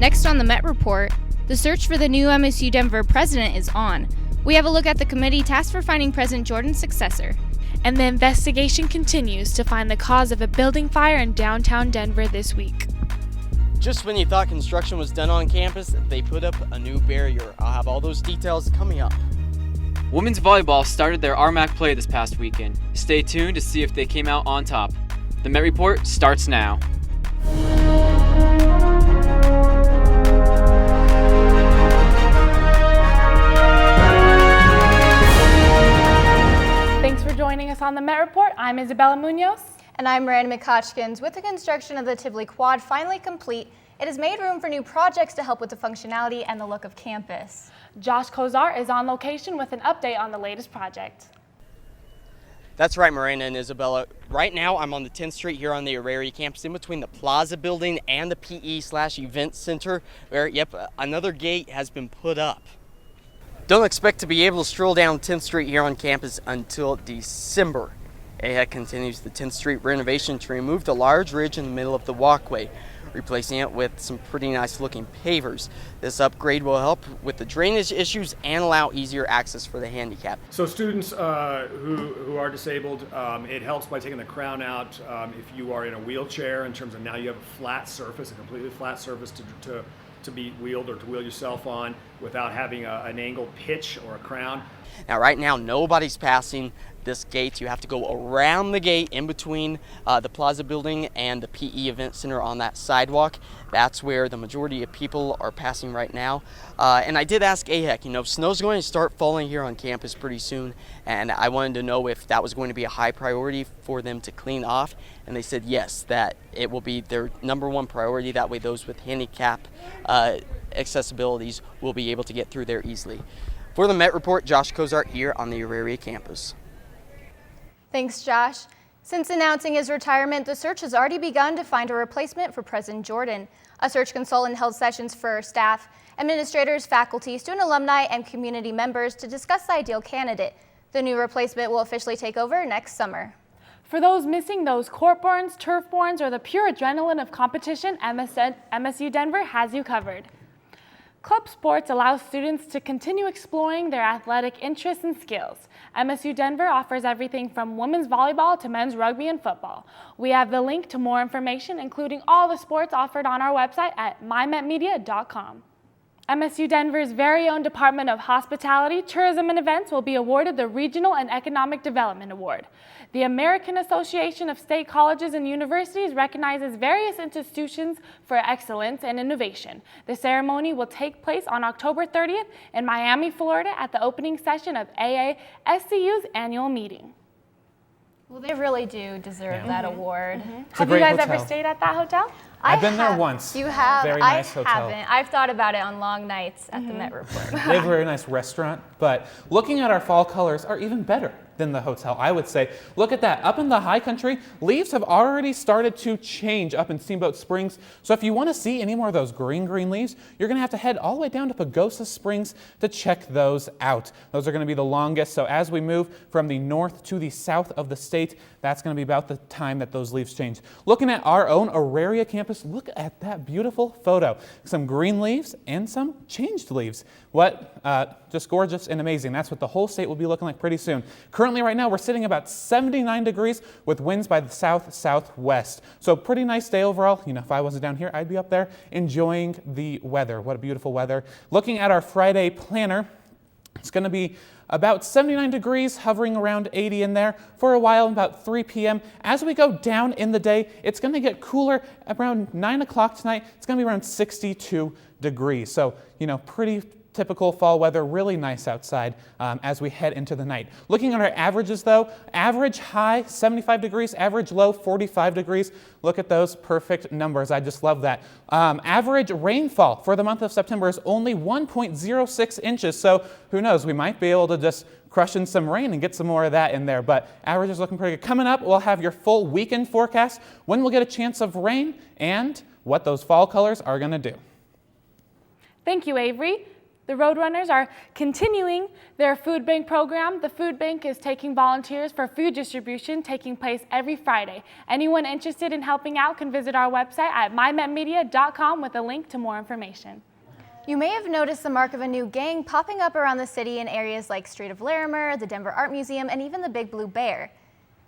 Next on the Met Report, the search for the new MSU Denver president is on. We have a look at the committee tasked for finding President Jordan's successor. And the investigation continues to find the cause of a building fire in downtown Denver this week. Just when you thought construction was done on campus, they put up a new barrier. I'll have all those details coming up. Women's volleyball started their RMAC play this past weekend. Stay tuned to see if they came out on top. The Met Report starts now. Thanks for joining us on the Met Report. I'm Isabella Muñoz. And I'm Miranda McHodgkins. With the construction of the Tivoli Quad finally complete, it has made room for new projects to help with the functionality and the look of campus. Josh Cozart is on location with an update on the latest project. That's right, Miranda and Isabella. Right now, I'm on the 10th Street here on the Auraria Campus in between the Plaza building and the PE/Event Center, where, another gate has been put up. Don't expect to be able to stroll down 10th Street here on campus until December. AHEC continues the 10th Street renovation to remove the large ridge in the middle of the walkway, replacing it with some pretty nice looking pavers. This upgrade will help with the drainage issues and allow easier access for the handicapped. So students who are disabled, it helps by taking the crown out. If you are in a wheelchair, in terms of now you have a flat surface, a completely flat surface to be wheeled or to wheel yourself on without having an angled pitch or a crown. Now right now nobody's passing this gate. You have to go around the gate in between the Plaza building and the PE Event Center on that sidewalk. That's where the majority of people are passing right now. And I did ask AHEC, snow's going to start falling here on campus pretty soon, and I wanted to know if that was going to be a high priority for them to clean off, and they said yes, that it will be their number one priority. That way those with handicap accessibilities will be able to get through there easily. For the Met Report, Josh Cozart here on the Auraria Campus. Thanks, Josh. Since announcing his retirement, the search has already begun to find a replacement for President Jordan. A search consultant held sessions for staff, administrators, faculty, student alumni, and community members to discuss the ideal candidate. The new replacement will officially take over next summer. For those missing those court-borns, turf-borns, or the pure adrenaline of competition, MSU Denver has you covered. Club sports allow students to continue exploring their athletic interests and skills. MSU Denver offers everything from women's volleyball to men's rugby and football. We have the link to more information, including all the sports offered on our website at mymetmedia.com. MSU Denver's very own Department of Hospitality, Tourism and Events will be awarded the Regional and Economic Development Award. The American Association of State Colleges and Universities recognizes various institutions for excellence and innovation. The ceremony will take place on October 30th in Miami, Florida at the opening session of AASCU's annual meeting. Well, they really do deserve that award. Have you guys ever stayed at that hotel? I've been there once. You have? Very nice hotel. I haven't. I've thought about it on long nights at the Met Report. They have a very nice restaurant, but looking at our fall colors are even better than the hotel, I would say. Look at that. Up in the high country, leaves have already started to change up in Steamboat Springs. So if you want to see any more of those green leaves, you're going to have to head all the way down to Pagosa Springs to check those out. Those are going to be the longest. So as we move from the north to the south of the state, that's going to be about the time that those leaves change. Looking at our own Auraria campus, look at that beautiful photo. Some green leaves and some changed leaves. Just gorgeous and amazing. That's what the whole state will be looking like pretty soon. Currently right now we're sitting about 79 degrees with winds by the south-southwest. So pretty nice day overall. If I wasn't down here, I'd be up there enjoying the weather. What a beautiful weather. Looking at our Friday planner, it's going to be about 79 degrees, hovering around 80 in there for a while, about 3 p.m. As we go down in the day, it's going to get cooler. Around 9 o'clock tonight, it's going to be around 62 degrees. So, pretty typical fall weather, really nice outside as we head into the night. Looking at our averages though, average high 75 degrees, average low 45 degrees. Look at those perfect numbers. I just love that. Average rainfall for the month of September is only 1.06 inches. So who knows, we might be able to just crush in some rain and get some more of that in there. But average is looking pretty good. Coming up, we'll have your full weekend forecast, when we'll get a chance of rain, and what those fall colors are going to do. Thank you, Avery. The Roadrunners are continuing their food bank program. The food bank is taking volunteers for food distribution taking place every Friday. Anyone interested in helping out can visit our website at mymetmedia.com with a link to more information. You may have noticed the mark of a new gang popping up around the city in areas like Street of Larimer, the Denver Art Museum, and even the Big Blue Bear.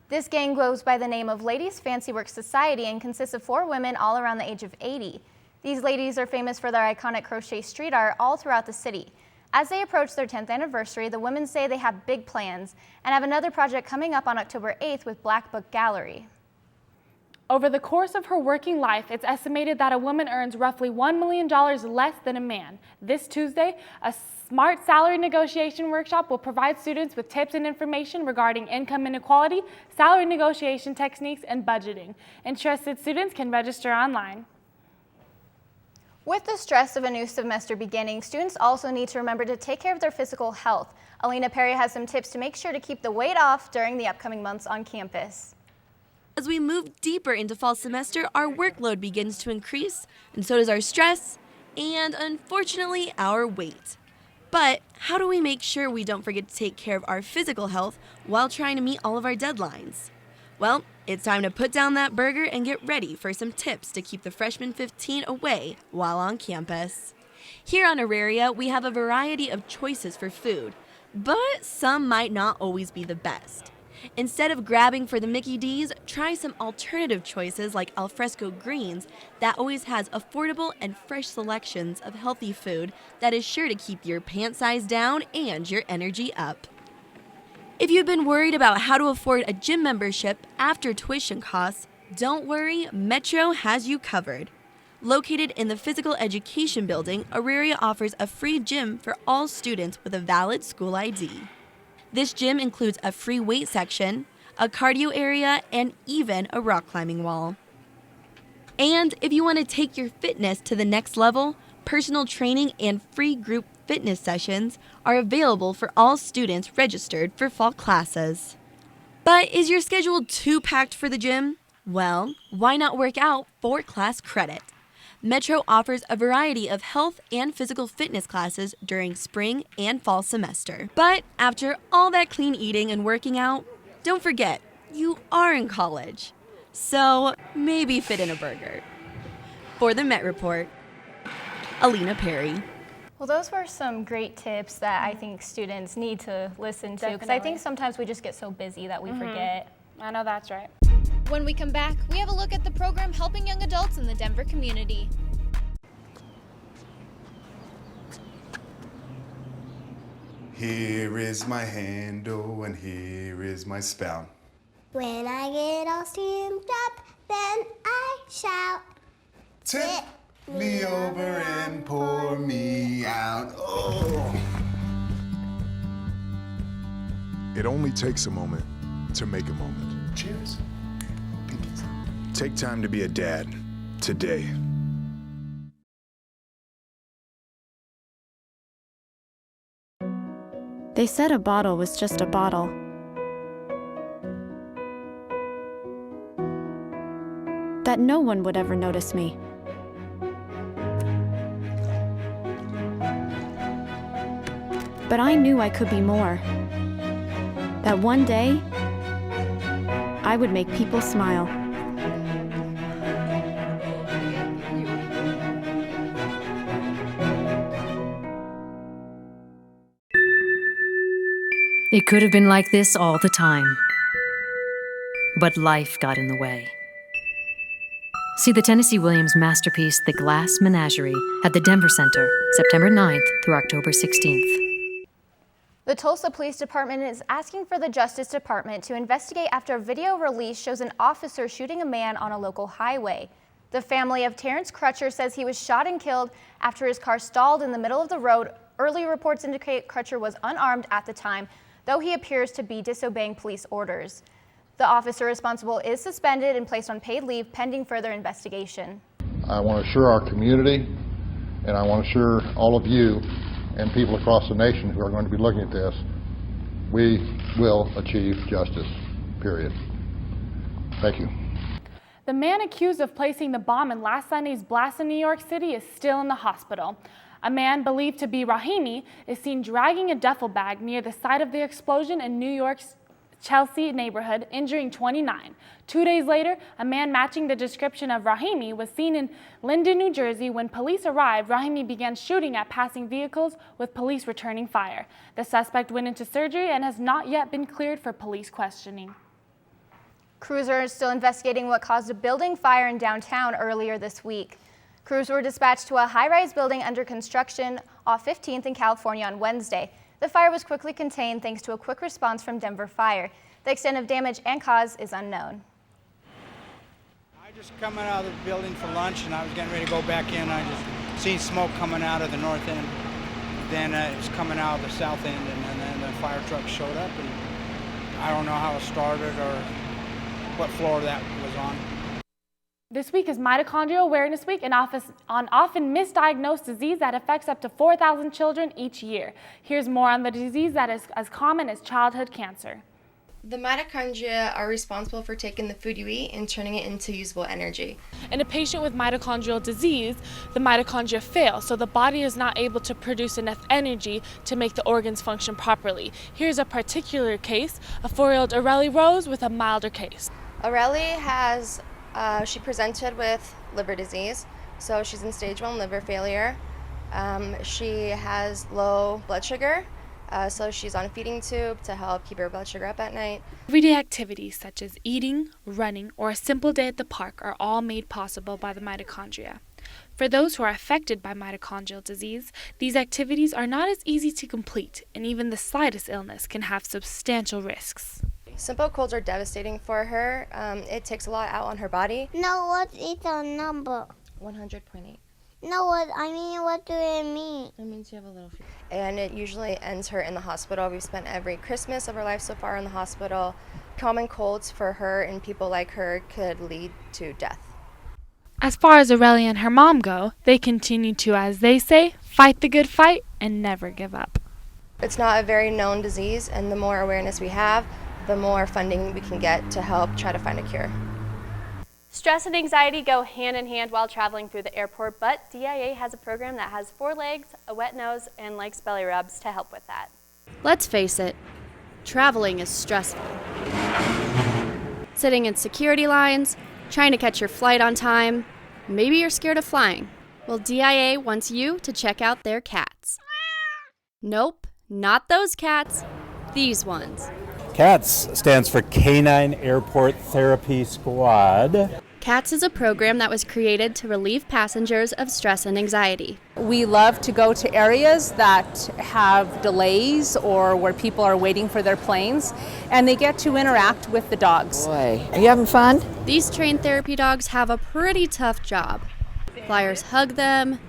This gang goes by the name of Ladies Fancy Work Society and consists of 4 women all around the age of 80. These ladies are famous for their iconic crochet street art all throughout the city. As they approach their 10th anniversary, the women say they have big plans and have another project coming up on October 8th with Black Book Gallery. Over the course of her working life, it's estimated that a woman earns roughly $1 million less than a man. This Tuesday, a smart salary negotiation workshop will provide students with tips and information regarding income inequality, salary negotiation techniques, and budgeting. Interested students can register online. With the stress of a new semester beginning, students also need to remember to take care of their physical health. Alina Perry has some tips to make sure to keep the weight off during the upcoming months on campus. As we move deeper into fall semester, our workload begins to increase, and so does our stress, and unfortunately, our weight. But how do we make sure we don't forget to take care of our physical health while trying to meet all of our deadlines? Well, it's time to put down that burger and get ready for some tips to keep the freshman 15 away while on campus. Here on Auraria, we have a variety of choices for food, but some might not always be the best. Instead of grabbing for the Mickey D's, try some alternative choices like alfresco greens that always has affordable and fresh selections of healthy food that is sure to keep your pant size down and your energy up. If you've been worried about how to afford a gym membership after tuition costs, don't worry, Metro has you covered. Located in the Physical Education Building, Auraria offers a free gym for all students with a valid school ID. This gym includes a free weight section, a cardio area, and even a rock climbing wall. And if you want to take your fitness to the next level, personal training and free group fitness sessions are available for all students registered for fall classes. But is your schedule too packed for the gym? Well, why not work out for class credit? Metro offers a variety of health and physical fitness classes during spring and fall semester. But after all that clean eating and working out, don't forget, you are in college. So maybe fit in a burger. For the Met Report, Alina Perry. Well, those were some great tips that I think students need to listen to, because I think sometimes we just get so busy that we forget. I know that's right. When we come back, we have a look at the program helping young adults in the Denver community. Here is my handle and here is my spout. When I get all steamed up, then I shout. Tip me over and pour me out. Oh. It only takes a moment to make a moment. Cheers. Take time to be a dad today. They said a bottle was just a bottle. That no one would ever notice me. But I knew I could be more. That one day, I would make people smile. It could have been like this all the time. But life got in the way. See the Tennessee Williams masterpiece, The Glass Menagerie, at the Denver Center, September 9th through October 16th. The Tulsa Police Department is asking for the Justice Department to investigate after a video release shows an officer shooting a man on a local highway. The family of Terence Crutcher says he was shot and killed after his car stalled in the middle of the road. Early reports indicate Crutcher was unarmed at the time, though he appears to be disobeying police orders. The officer responsible is suspended and placed on paid leave pending further investigation. I want to assure our community, and I want to assure all of you and people across the nation who are going to be looking at this, we will achieve justice, period. Thank you. The man accused of placing the bomb in last Sunday's blast in New York City is still in the hospital. A man believed to be Rahimi is seen dragging a duffel bag near the site of the explosion in New York's Chelsea neighborhood, injuring 29. 2 days later, a man matching the description of Rahimi was seen in Linden, New Jersey. When police arrived, Rahimi began shooting at passing vehicles, with police returning fire. The suspect went into surgery and has not yet been cleared for police questioning. Crews are still investigating what caused a building fire in downtown earlier this week. Crews were dispatched to a high-rise building under construction off 15th in California on Wednesday. The fire was quickly contained thanks to a quick response from Denver Fire. The extent of damage and cause is unknown. I just coming out of the building for lunch, and I was getting ready to go back in. I just seen smoke coming out of the north end. Then it was coming out of the south end, and then the fire truck showed up, and I don't know how it started or what floor that was on. This week is Mitochondria Awareness Week, an often misdiagnosed disease that affects up to 4,000 children each year. Here's more on the disease that is as common as childhood cancer. The mitochondria are responsible for taking the food you eat and turning it into usable energy. In a patient with mitochondrial disease, the mitochondria fail, so the body is not able to produce enough energy to make the organs function properly. Here's a particular case, a 4-year-old Auraria Rose with a milder case. Auraria has she presented with liver disease, so she's in stage 1 liver failure. She has low blood sugar, so she's on a feeding tube to help keep her blood sugar up at night. Everyday activities such as eating, running, or a simple day at the park are all made possible by the mitochondria. For those who are affected by mitochondrial disease, these activities are not as easy to complete, and even the slightest illness can have substantial risks. Simple colds are devastating for her. It takes a lot out on her body. No, what is the number? 100.8. No, what do it mean? It means you have a little fever. And it usually ends her in the hospital. We've spent every Christmas of her life so far in the hospital. Common colds for her and people like her could lead to death. As far as Auraria and her mom go, they continue to, as they say, fight the good fight and never give up. It's not a very known disease, and the more awareness we have, the more funding we can get to help try to find a cure. Stress and anxiety go hand in hand while traveling through the airport, but DIA has a program that has 4 legs, a wet nose, and likes belly rubs to help with that. Let's face it, traveling is stressful. Sitting in security lines, trying to catch your flight on time, maybe you're scared of flying. Well, DIA wants you to check out their cats. Nope, not those cats, these ones. CATS stands for Canine Airport Therapy Squad. CATS is a program that was created to relieve passengers of stress and anxiety. We love to go to areas that have delays or where people are waiting for their planes, and they get to interact with the dogs. Boy, are you having fun? These trained therapy dogs have a pretty tough job. Flyers hug them,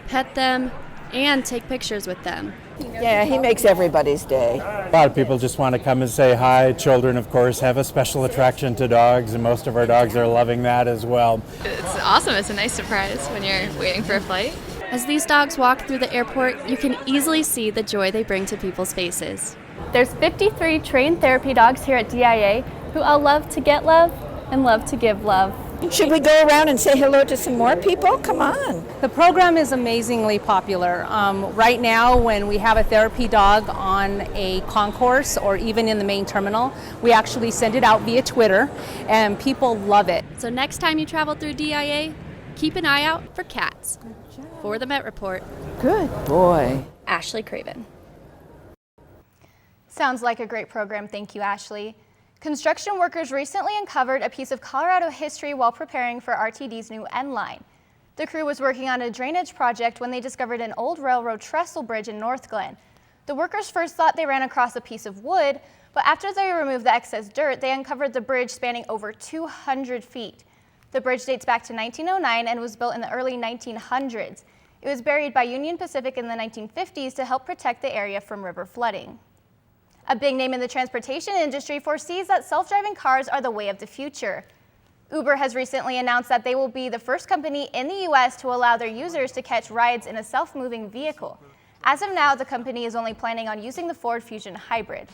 pet them, and take pictures with them. Yeah, he makes everybody's day. A lot of people just want to come and say hi. Children, of course, have a special attraction to dogs, and most of our dogs are loving that as well. It's awesome. It's a nice surprise when you're waiting for a flight. As these dogs walk through the airport, you can easily see the joy they bring to people's faces. There's 53 trained therapy dogs here at DIA who all love to get love and love to give love. Should we go around and say hello to some more people? Come on. The program is amazingly popular. Right now, when we have a therapy dog on a concourse or even in the main terminal, we actually send it out via Twitter, and people love it. So next time you travel through DIA, keep an eye out for cats. For the Met Report. Good boy. Ashley Craven. Sounds like a great program. Thank you, Ashley. Construction workers recently uncovered a piece of Colorado history while preparing for RTD's new end line. The crew was working on a drainage project when they discovered an old railroad trestle bridge in North Glen. The workers first thought they ran across a piece of wood, but after they removed the excess dirt, they uncovered the bridge spanning over 200 feet. The bridge dates back to 1909 and was built in the early 1900s. It was buried by Union Pacific in the 1950s to help protect the area from river flooding. A big name in the transportation industry foresees that self-driving cars are the way of the future. Uber has recently announced that they will be the first company in the U.S. to allow their users to catch rides in a self-moving vehicle. As of now, the company is only planning on using the Ford Fusion Hybrid.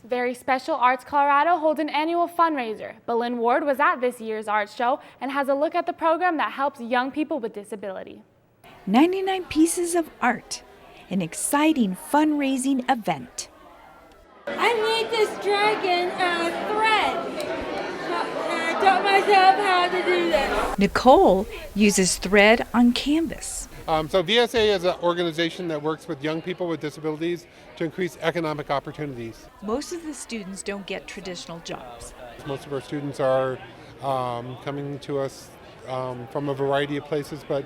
Very Special Arts Colorado holds an annual fundraiser. Belinda Ward was at this year's art show and has a look at the program that helps young people with disability. 99 Pieces of Art, an exciting fundraising event. I made this dragon thread. I taught myself how to do this. Nicole uses thread on canvas. So VSA is an organization that works with young people with disabilities to increase economic opportunities. Most of the students don't get traditional jobs. Most of our students are coming to us from a variety of places, but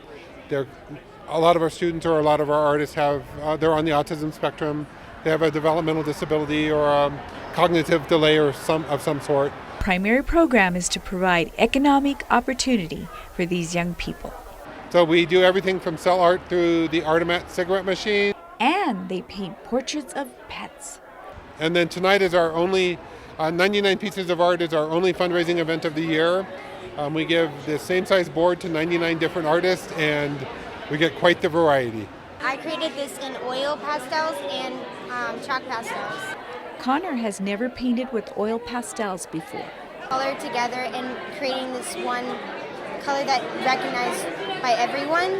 a lot of our students or a lot of our artists they're on the autism spectrum. They have a developmental disability or a cognitive delay of some sort. Primary program is to provide economic opportunity for these young people. So we do everything from cell art through the Artemat cigarette machine. And they paint portraits of pets. And then tonight is our only, 99 Pieces of Art is our only fundraising event of the year. We give the same size board to 99 different artists, and we get quite the variety. I created this in oil pastels and chalk pastels. Connor has never painted with oil pastels before. Colored together and creating this one color that recognized by everyone.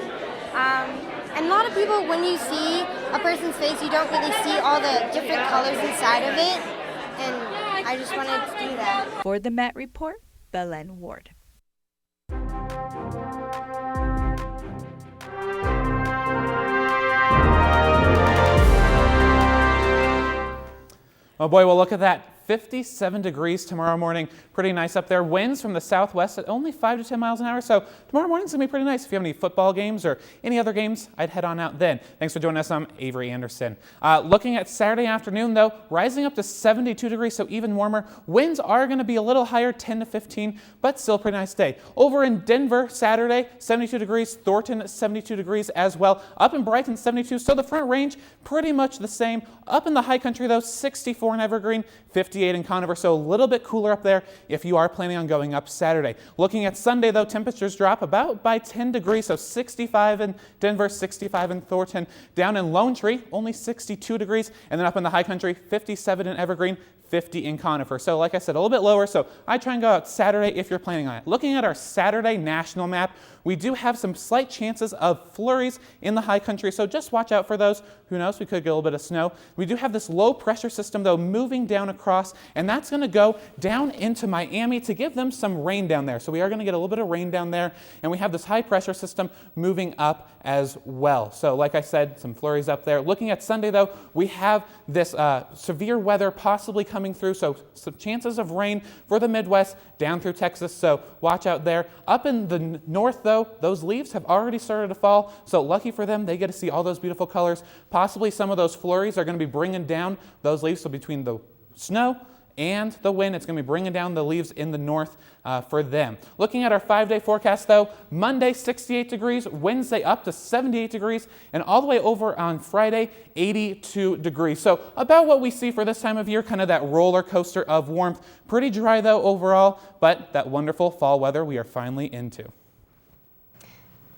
And a lot of people, when you see a person's face, you don't really see all the different colors inside of it. And I just wanted to do that. For the Met Report, Belen Ward. Oh boy, well look at that. 57 degrees tomorrow morning. Pretty nice up there. Winds from the southwest at only 5 to 10 miles an hour. So tomorrow morning's going to be pretty nice. If you have any football games or any other games, I'd head on out then. Thanks for joining us. I'm Avery Anderson. Looking at Saturday afternoon, though, rising up to 72 degrees, so even warmer. Winds are going to be a little higher, 10 to 15, but still a pretty nice day. Over in Denver, Saturday, 72 degrees. Thornton, 72 degrees as well. Up in Brighton, 72. So the Front Range, pretty much the same. Up in the high country, though, 64 in Evergreen, 58 in Conover, so a little bit cooler up there if you are planning on going up Saturday. Looking at Sunday, though, temperatures drop about by 10 degrees, so 65 in Denver, 65 in Thornton. Down in Lone Tree, only 62 degrees, and then up in the high country, 57 in Evergreen, 50 in Conifer. So like I said, a little bit lower, so I try and go out Saturday if you're planning on it. Looking at our Saturday national map, we do have some slight chances of flurries in the high country, so just watch out for those. Who knows, we could get a little bit of snow. We do have this low pressure system, though, moving down across, and that's going to go down into Miami to give them some rain down there. So we are going to get a little bit of rain down there, and we have this high pressure system moving up as well. So like I said, some flurries up there. Looking at Sunday, though, we have this severe weather possibly coming through, so some chances of rain for the Midwest down through Texas, so watch out there. Up in the north, though, those leaves have already started to fall, so lucky for them, they get to see all those beautiful colors. Possibly some of those flurries are going to be bringing down those leaves, so between the snow and the wind, it's going to be bringing down the leaves in the north for them. Looking at our 5-day forecast, though, Monday 68 degrees, Wednesday up to 78 degrees, and all the way over on Friday 82 degrees. So about what we see for this time of year, kind of that roller coaster of warmth. Pretty dry, though, overall, but that wonderful fall weather we are finally into.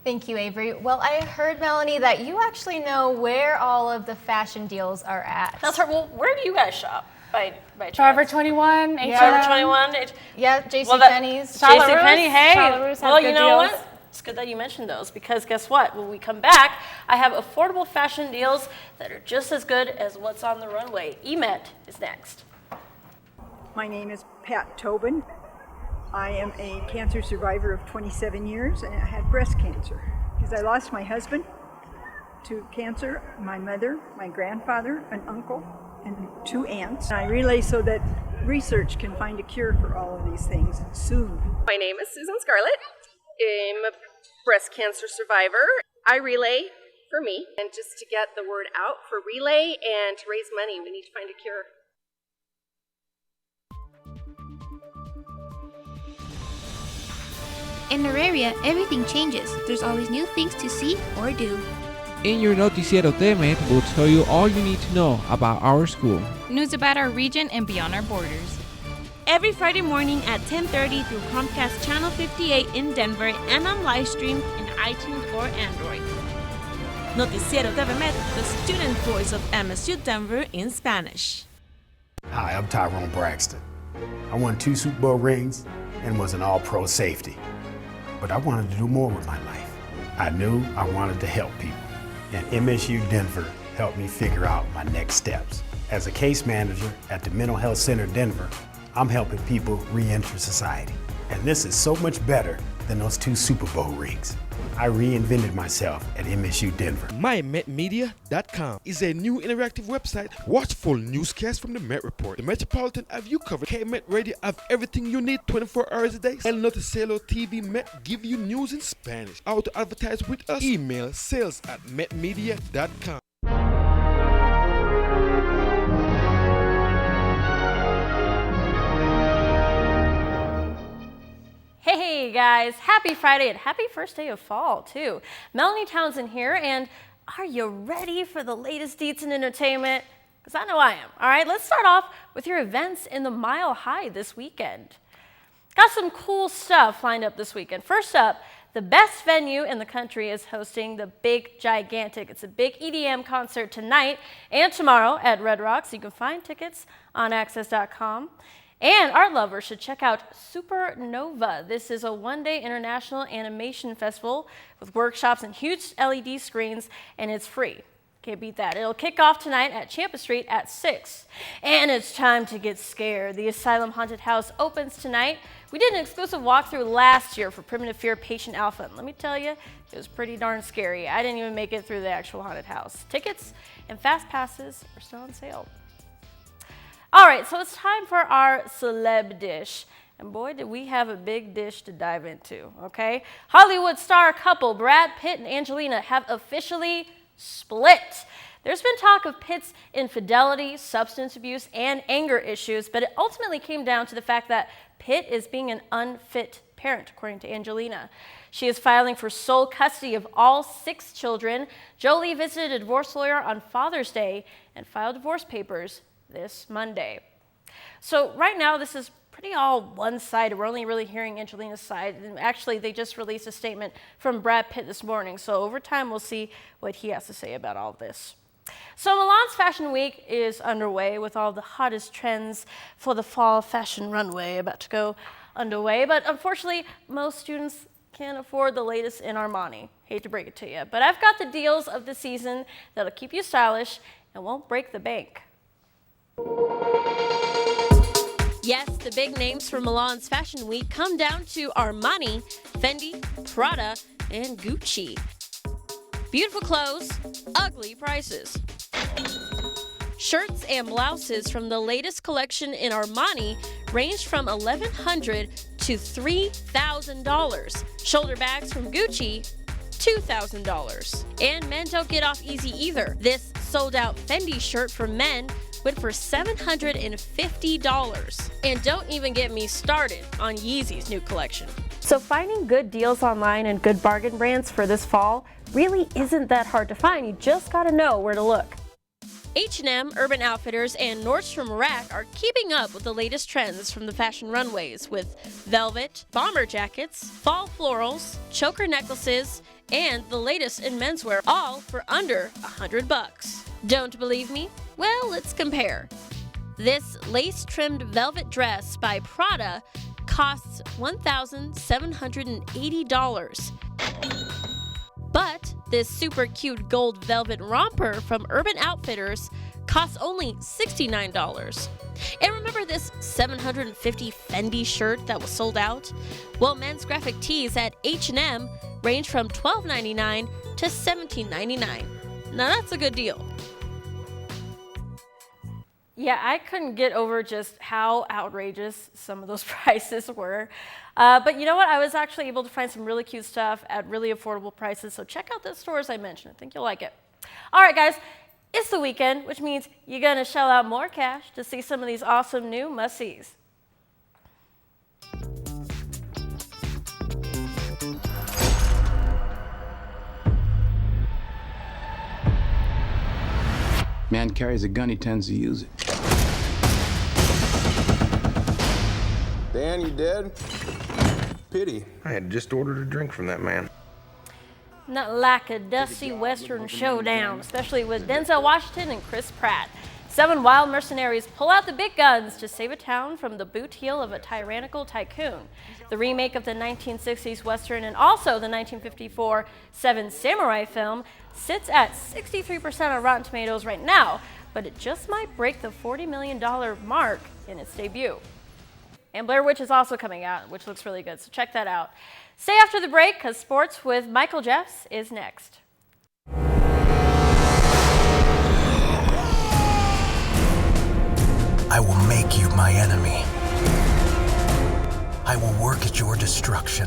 Thank you, Avery. Well, I heard, Melanie, that you actually know where all of the fashion deals are at. That's right. Well, where do you guys shop? By Forever 21, H&M. Forever 21. Yeah, JCPenney's. JCPenney, hey. Well, you know what? It's good that you mentioned those, because guess what? When we come back, I have affordable fashion deals that are just as good as what's on the runway. EMET is next. My name is Pat Tobin. I am a cancer survivor of 27 years, and I had breast cancer because I lost my husband to cancer, my mother, my grandfather, an uncle, and 2 aunts. I relay so that research can find a cure for all of these things soon. My name is Susan Scarlett. I'm a breast cancer survivor. I relay for me, and just to get the word out for relay and to raise money, we need to find a cure. In Auraria, everything changes. There's always new things to see or do. In your Noticiero TMET, we'll tell you all you need to know about our school. News about our region and beyond our borders. Every Friday morning at 10:30 through Comcast Channel 58 in Denver and on live stream in iTunes or Android. Noticiero TVMET, the student voice of MSU Denver in Spanish. Hi, I'm Tyrone Braxton. I won 2 Super Bowl rings and was an all-pro safety. But I wanted to do more with my life. I knew I wanted to help people, and MSU Denver helped me figure out my next steps. As a case manager at the Mental Health Center Denver, I'm helping people re-enter society. And this is so much better than those 2 Super Bowl rings. I reinvented myself at MSU Denver. MyMetMedia.com is a new interactive website. Watch full newscasts from the Met Report. The Metropolitan have you covered. K-Met Radio have everything you need 24 hours a day. El Noticiero TV Met give you news in Spanish. How to advertise with us? Email sales@metmedia.com. Hey guys, happy Friday and happy first day of fall too. Melanie Townsend here, and are you ready for the latest deets in entertainment? Because I know I am. All right, let's start off with your events in the Mile High this weekend. Got some cool stuff lined up this weekend. First up, the best venue in the country is hosting the Big Gigantic. It's a big EDM concert tonight and tomorrow at Red Rocks. You can find tickets on access.com. And art lovers should check out Supernova. This is a one-day international animation festival with workshops and huge LED screens, and it's free. Can't beat that. It'll kick off tonight at Champa Street at 6. And it's time to get scared. The Asylum Haunted House opens tonight. We did an exclusive walkthrough last year for Primitive Fear Patient Alpha, and let me tell you, it was pretty darn scary. I didn't even make it through the actual haunted house. Tickets and fast passes are still on sale. All right, so it's time for our Celeb Dish. And boy, did we have a big dish to dive into, okay? Hollywood star couple Brad Pitt and Angelina have officially split. There's been talk of Pitt's infidelity, substance abuse, and anger issues, but it ultimately came down to the fact that Pitt is being an unfit parent, according to Angelina. She is filing for sole custody of all 6 children. Jolie visited a divorce lawyer on Father's Day and filed divorce papers this Monday. So right now, this is pretty all one-sided. We're only really hearing Angelina's side. And actually, they just released a statement from Brad Pitt this morning. So over time, we'll see what he has to say about all this. So Milan's Fashion Week is underway with all the hottest trends for the fall fashion runway about to go underway. But unfortunately, most students can't afford the latest in Armani. Hate to break it to you. But I've got the deals of the season that'll keep you stylish and won't break the bank. Yes, the big names from Milan's Fashion Week come down to Armani, Fendi, Prada, and Gucci. Beautiful clothes, ugly prices. Shirts and blouses from the latest collection in Armani range from $1,100 to $3,000. Shoulder bags from Gucci, $2,000. And men don't get off easy either. This sold-out Fendi shirt for men went for $750. And don't even get me started on Yeezy's new collection. So finding good deals online and good bargain brands for this fall really isn't that hard to find. You just gotta know where to look. H&M, Urban Outfitters, and Nordstrom Rack are keeping up with the latest trends from the fashion runways with velvet, bomber jackets, fall florals, choker necklaces, and the latest in menswear, all for under $100. Don't believe me? Well, let's compare. This lace-trimmed velvet dress by Prada costs $1,780. But this super cute gold velvet romper from Urban Outfitters costs only $69. And remember this $750 Fendi shirt that was sold out? Well, men's graphic tees at H&M range from $12.99 to $17.99. Now that's a good deal. Yeah, I couldn't get over just how outrageous some of those prices were. But you know what? I was actually able to find some really cute stuff at really affordable prices. So check out the stores I mentioned. I think you'll like it. All right, guys. It's the weekend, which means you're going to shell out more cash to see some of these awesome new must-sees. Man carries a gun, he tends to use it. Dan, you dead? Pity. I had just ordered a drink from that man. Not like a dusty Western showdown, especially with Denzel Washington and Chris Pratt. 7 wild mercenaries pull out the big guns to save a town from the boot heel of a tyrannical tycoon. The remake of the 1960s Western and also the 1954 Seven Samurai film sits at 63% on Rotten Tomatoes right now, but it just might break the $40 million mark in its debut. And Blair Witch is also coming out, which looks really good, so check that out. Stay after the break, because sports with Michael Jeffs is next. I will make you my enemy. I will work at your destruction.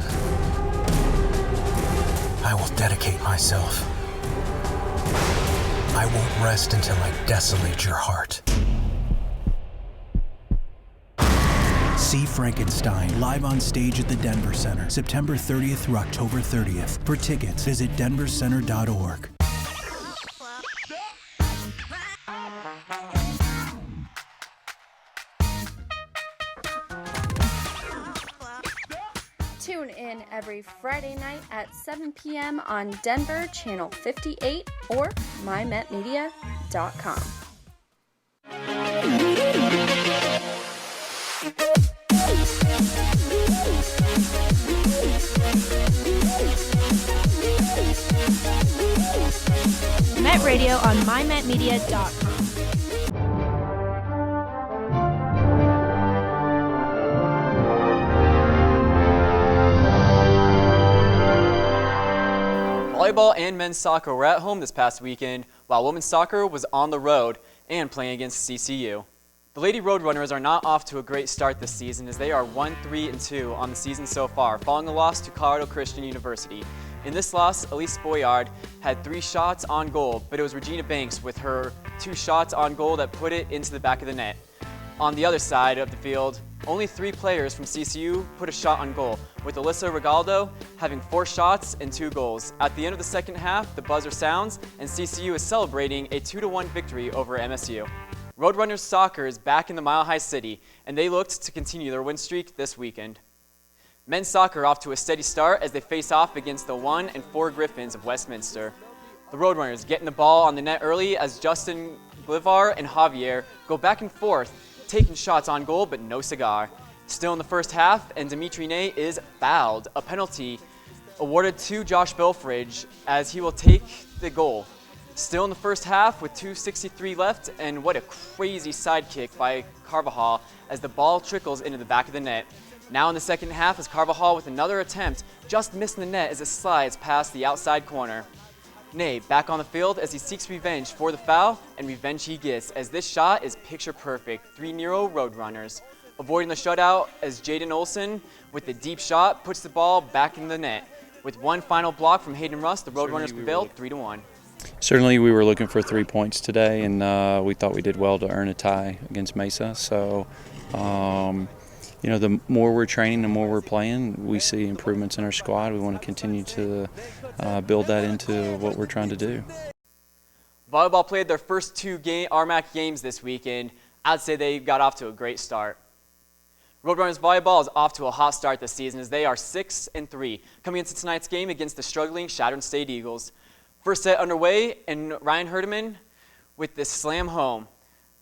I will dedicate myself. I won't rest until I desolate your heart. See Frankenstein live on stage at the Denver Center, September 30th through October 30th. For tickets, visit denvercenter.org. Tune in every Friday night at 7 p.m. on Denver Channel 58 or mymetmedia.com. Met Radio on mymetmedia.com. Volleyball and men's soccer were at home this past weekend, while women's soccer was on the road and playing against CCU. The Lady Roadrunners are not off to a great start this season, as they are 1-3-2 on the season so far, following a loss to Colorado Christian University. In this loss, Elise Boyard had 3 shots on goal, but it was Regina Banks with her 2 shots on goal that put it into the back of the net. On the other side of the field, only 3 players from CCU put a shot on goal, with Alyssa Regaldo having 4 shots and 2 goals. At the end of the second half, the buzzer sounds, and CCU is celebrating a 2-1 victory over MSU. Roadrunners soccer is back in the Mile High City, and they looked to continue their win streak this weekend. Men's soccer off to a steady start as they face off against the 1 and 4 Griffins of Westminster. The Roadrunners getting the ball on the net early as Justin Glivar and Javier go back and forth, taking shots on goal but no cigar. Still in the first half, and Dimitri Ney is fouled. A penalty awarded to Josh Belfridge as he will take the goal. Still in the first half with 2:63 left, and what a crazy sidekick by Carvajal as the ball trickles into the back of the net. Now in the second half is Carvajal with another attempt, just missing the net as it slides past the outside corner. Ney back on the field as he seeks revenge for the foul, and revenge he gets as this shot is picture perfect. 3-0 Roadrunners. Avoiding the shutout as Jaden Olsen with the deep shot puts the ball back in the net. With one final block from Hayden Russ, the Roadrunners prevailed 3-1. Certainly we were looking for 3 points today, and we thought we did well to earn a tie against Mesa. So, you know, the more we're training, the more we're playing, we see improvements in our squad. We want to continue to build that into what we're trying to do. Volleyball played their first 2 RMAC games this weekend. I'd say they got off to a great start. Roadrunners volleyball is off to a hot start this season as they are 6-3, coming into tonight's game against the struggling Chadron State Eagles. First set underway, and Ryan Herdeman with the slam home.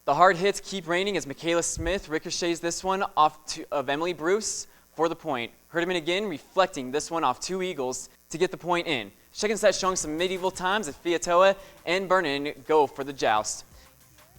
The hard hits keep raining as Michaela Smith ricochets this one off of Emily Bruce for the point. Herdeman again reflecting this one off 2 Eagles to get the point in. Second set showing some medieval times as Fiatoa and Vernon go for the joust.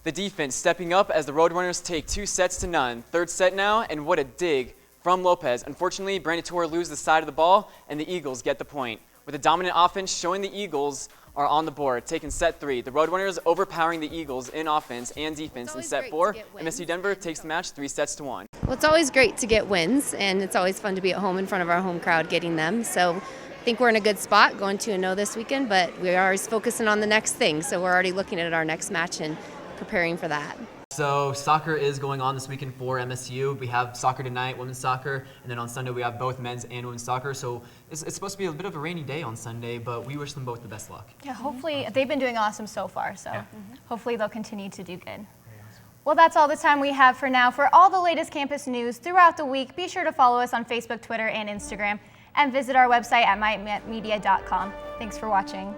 The defense stepping up as the Roadrunners take 2-0. Third set now, and what a dig from Lopez. Unfortunately, Branditor loses the side of the ball, and the Eagles get the point. With a dominant offense showing the Eagles are on the board, taking set 3. The Roadrunners overpowering the Eagles in offense and defense in set 4. MSU Denver takes the match 3-1. Well, it's always great to get wins, and it's always fun to be at home in front of our home crowd getting them. So I think we're in a good spot going 2-0 this weekend, but we are always focusing on the next thing. So we're already looking at our next match and preparing for that. So soccer is going on this weekend for MSU. We have soccer tonight, women's soccer, and then on Sunday we have both men's and women's soccer. So it's supposed to be a bit of a rainy day on Sunday, but we wish them both the best luck. Yeah, hopefully they've been doing awesome so far, so hopefully they'll continue to do good. Well, that's all the time we have for now. For all the latest campus news throughout the week, be sure to follow us on Facebook, Twitter, and Instagram, and visit our website at mymetmedia.com. Thanks for watching.